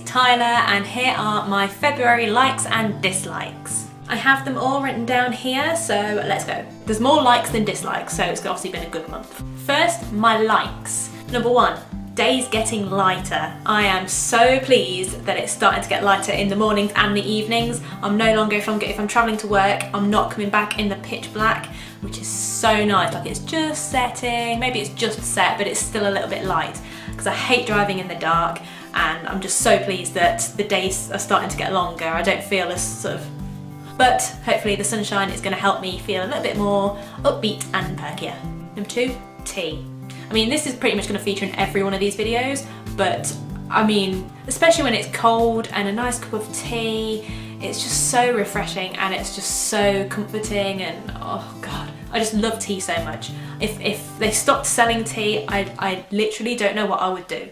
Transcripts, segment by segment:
Tyler, and here are my February likes and dislikes. I have them all written down here, so let's go. There's more likes than dislikes, so it's obviously been a good month. First, my likes. Number 1, days getting lighter. I am so pleased that it's starting to get lighter in the mornings and the evenings. I'm no longer, if I'm travelling to work, I'm not coming back in the pitch black, which is so nice. Like, it's just setting, maybe it's just set, but it's still a little bit light, because I hate driving in the dark, and I'm just so pleased that the days are starting to get longer. I don't feel as sort of, but hopefully the sunshine is going to help me feel a little bit more upbeat and perkier. Number 2, tea. I mean, this is pretty much going to feature in every one of these videos, but I mean, especially when it's cold and a nice cup of tea, it's just so refreshing and it's just so comforting, and oh god, I just love tea so much. If they stopped selling tea, I literally don't know what I would do.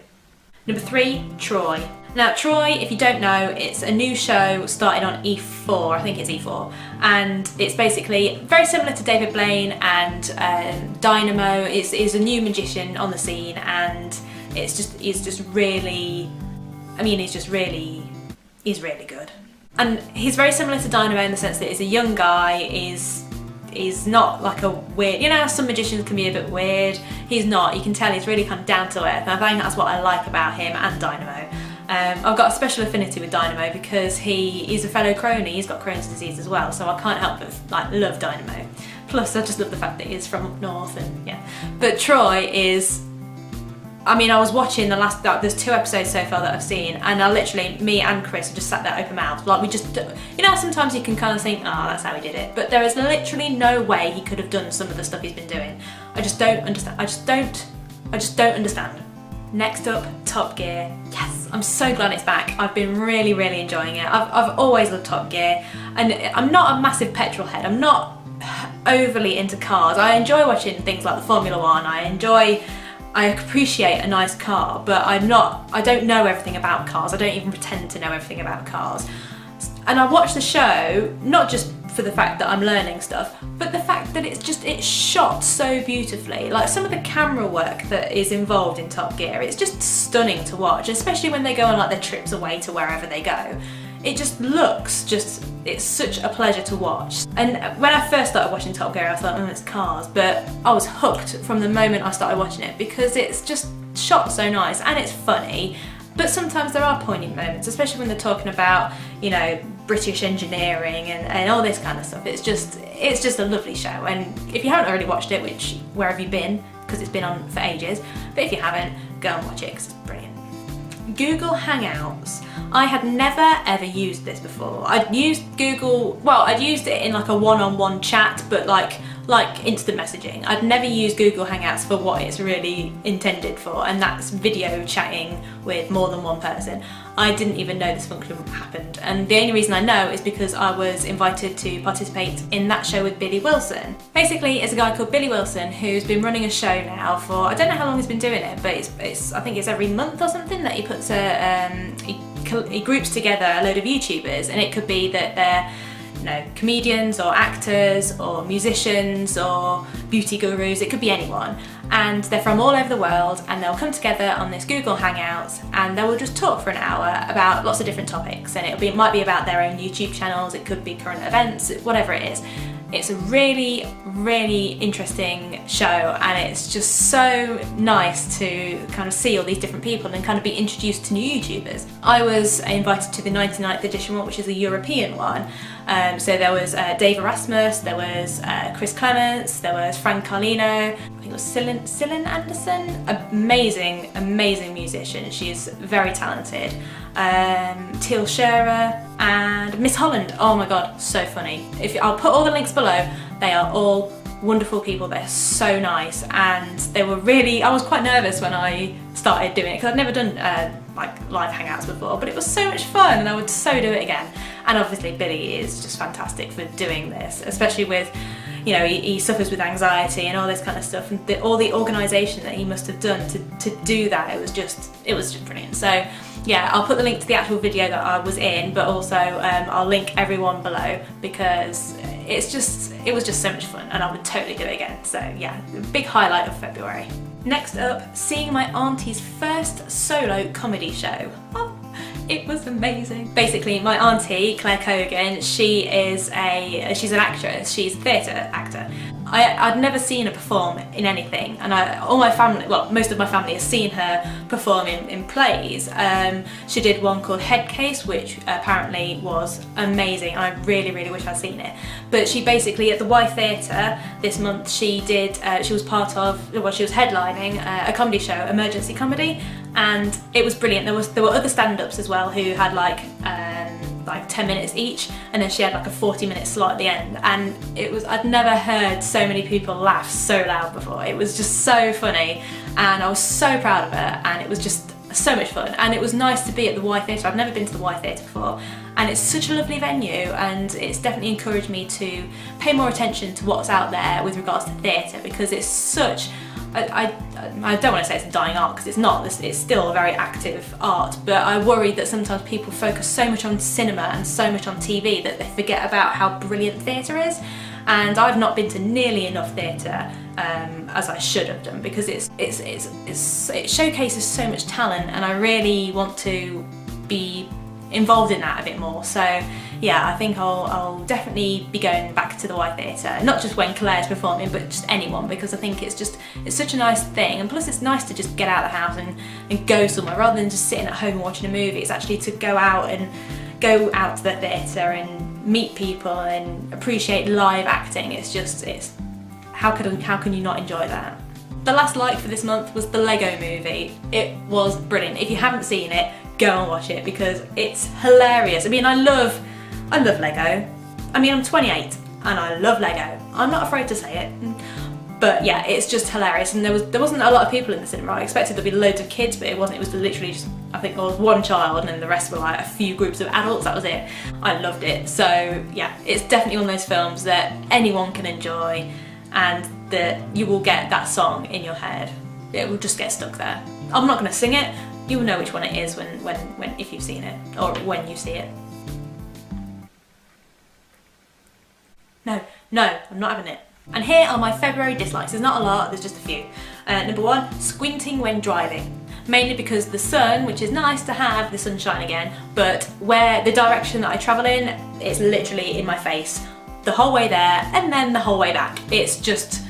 Number 3, Troy. Now Troy, if you don't know, it's a new show started on E4, I think it's E4, and it's basically very similar to David Blaine and Dynamo. Is a new magician on the scene, and he's just really good. And he's very similar to Dynamo in the sense that he's a young guy, he's not like a weird, you know, some magicians can be a bit weird. He's not, you can tell he's really kind of down to earth, and I think that's what I like about him and Dynamo. I've got a special affinity with Dynamo because he's a fellow crony, he's got Crohn's disease as well, so I can't help but like love Dynamo. Plus I just love the fact that he's from up north, and yeah. But Troy is, I mean, I was watching the last, there's 2 episodes so far that I've seen, and I literally, me and Chris just sat there open mouthed. Like, we just, you know, sometimes you can kind of think, oh, that's how he did it. But there is literally no way he could have done some of the stuff he's been doing. I just don't understand. I just don't understand. Next up, Top Gear. Yes, I'm so glad it's back. I've been really, really enjoying it. I've always loved Top Gear, and I'm not a massive petrol head. I'm not overly into cars. I enjoy watching things like the Formula One. I appreciate a nice car, but I don't know everything about cars. I don't even pretend to know everything about cars. And I watch the show, not just for the fact that I'm learning stuff, but the fact that it's shot so beautifully. Like, some of the camera work that is involved in Top Gear, it's just stunning to watch, especially when they go on like their trips away to wherever they go. It just looks, it's such a pleasure to watch. And when I first started watching Top Gear, I thought, oh, it's cars, but I was hooked from the moment I started watching it, because it's just shot so nice and it's funny. But sometimes there are poignant moments, especially when they're talking about, you know, British engineering and all this kind of stuff. It's just a lovely show. And if you haven't already watched it, where have you been? Because it's been on for ages. But if you haven't, go and watch it because it's brilliant. Google Hangouts. I had never ever used this before. I'd used I'd used it in like a one-on-one chat, but like instant messaging. I'd never used Google Hangouts for what it's really intended for, and that's video chatting with more than one person. I didn't even know this function happened, and the only reason I know is because I was invited to participate in that show with Billy Wilson. Basically, it's a guy called Billy Wilson who's been running a show now for, I don't know how long he's been doing it, but I think it's every month or something that he puts he groups together a load of YouTubers, and it could be that they're, you know, comedians or actors or musicians or beauty gurus, it could be anyone, and they're from all over the world, and they'll come together on this Google Hangouts and they will just talk for an hour about lots of different topics, and it might be about their own YouTube channels, it could be current events, whatever it is. It's a really, really interesting show, and it's just so nice to kind of see all these different people and kind of be introduced to new YouTubers. I was invited to the 99th edition one, which is the European one. So there was Dave Erasmus, there was Chris Clements, there was Frank Carlino, I think it was Cylin Anderson, amazing, amazing musician. She's very talented. Teal Shearer and Miss Holland. Oh my god, so funny. I'll put all the links below. They are all wonderful people. They're so nice, and they were really, I was quite nervous when I started doing it because I'd never done like live hangouts before, but it was so much fun and I would so do it again. And obviously Billy is just fantastic for doing this, especially with, you know, he suffers with anxiety and all this kind of stuff, and all the organisation that he must have done to do that, it was just brilliant. So yeah, I'll put the link to the actual video that I was in, but also I'll link everyone below, because it was just so much fun and I would totally do it again. So yeah, big highlight of February. Next up, seeing my auntie's first solo comedy show. Oh, It was amazing. Basically, my auntie, Claire Cogan, she's an actress, she's a theatre actor. I'd never seen her perform in anything, and all my family, well, most of my family has seen her perform in plays. She did one called Headcase, which apparently was amazing, and I really, really wish I'd seen it. But she basically, at the Y Theatre this month, she was headlining a comedy show, emergency comedy, and it was brilliant. There were other stand-ups as well who had like 10 minutes each, and then she had like a 40-minute slot at the end, and I'd never heard so many people laugh so loud before. It was just so funny, and I was so proud of her, and it was just so much fun, and it was nice to be at the Y Theatre. I've never been to the Y Theatre before, and it's such a lovely venue, and it's definitely encouraged me to pay more attention to what's out there with regards to theatre, because it's such, I don't want to say it's a dying art, because it's not. It's still a very active art, but I worry that sometimes people focus so much on cinema and so much on TV that they forget about how brilliant theatre is. And I've not been to nearly enough theatre as I should have done, because it showcases so much talent, and I really want to be involved in that a bit more. So yeah, I think I'll definitely be going back to the Y Theatre, not just when Claire's performing, but just anyone, because I think it's such a nice thing, and plus it's nice to just get out of the house and go somewhere rather than just sitting at home and watching a movie. It's actually to go out to the theatre and meet people and appreciate live acting. How can you not enjoy that? The last like for this month was the Lego movie. It was brilliant. If you haven't seen it, go and watch it, because it's hilarious. I mean, I love Lego. I mean, I'm 28 and I love Lego. I'm not afraid to say it. But yeah, it's just hilarious, and there wasn't a lot of people in the cinema. I expected there'd be loads of kids, but it wasn't. It was literally just, I think there was one child, and then the rest were like a few groups of adults. That was it. I loved it. So yeah, it's definitely one of those films that anyone can enjoy, and that you will get that song in your head. It will just get stuck there. I'm not going to sing it. You will know which one it is if you've seen it, or when you see it. No, I'm not having it. And here are my February dislikes. There's not a lot, there's just a few. Number one, squinting when driving. Mainly because the sun, which is nice to have the sunshine again, but where the direction that I travel in, it's literally in my face the whole way there and then the whole way back. It's just,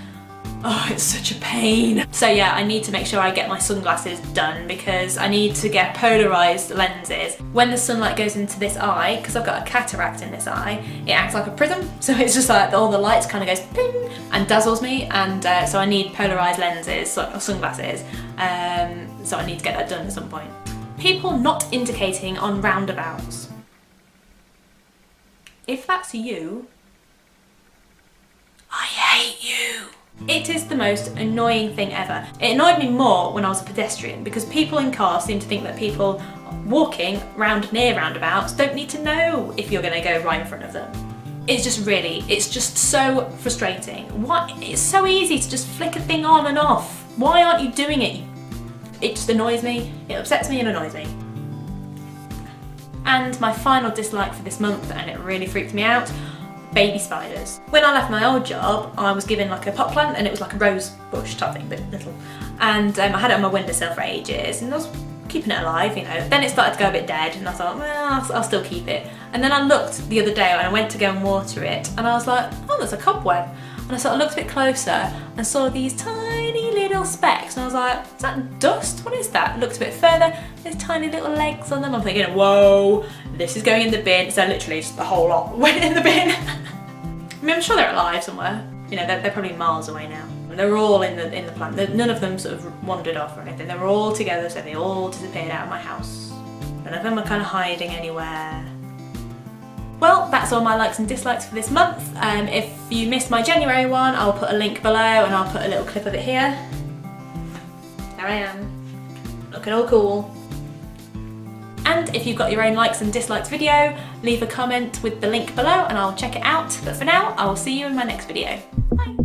oh, it's such a pain. So yeah, I need to make sure I get my sunglasses done, because I need to get polarized lenses. When the sunlight goes into this eye, because I've got a cataract in this eye, it acts like a prism. So it's just like all the lights kind of goes ping and dazzles me, and so I need polarized lenses, or sunglasses. So I need to get that done at some point. People not indicating on roundabouts. If that's you, I hate you. It is the most annoying thing ever. It annoyed me more when I was a pedestrian, because people in cars seem to think that people walking near roundabouts don't need to know if you're going to go right in front of them. It's just so frustrating. It's so easy to just flick a thing on and off. Why aren't you doing it? It just annoys me, it upsets me and annoys me. And my final dislike for this month, and it really freaked me out, baby spiders. When I left my old job, I was given like a pot plant, and it was like a rose bush type thing, but little. And I had it on my windowsill for ages, and I was keeping it alive, you know. Then it started to go a bit dead, and I thought, well, I'll still keep it. And then I looked the other day, and I went to go and water it, and I was like, oh, there's a cobweb. And I sort of looked a bit closer and saw these tiny little specks, and I was like, is that dust? What is that? Looked a bit further, there's tiny little legs on them. I'm thinking, whoa, this is going in the bin. So literally just the whole lot went in the bin. I mean, I'm sure they're alive somewhere. You know, they're probably miles away now. They were all in the plant. None of them sort of wandered off or anything. They were all together, so they all disappeared out of my house. None of them are kind of hiding anywhere. Well, that's all my likes and dislikes for this month. If you missed my January one, I'll put a link below, and I'll put a little clip of it here. There I am, looking all cool. And if you've got your own likes and dislikes video, leave a comment with the link below and I'll check it out. But for now, I will see you in my next video. Bye.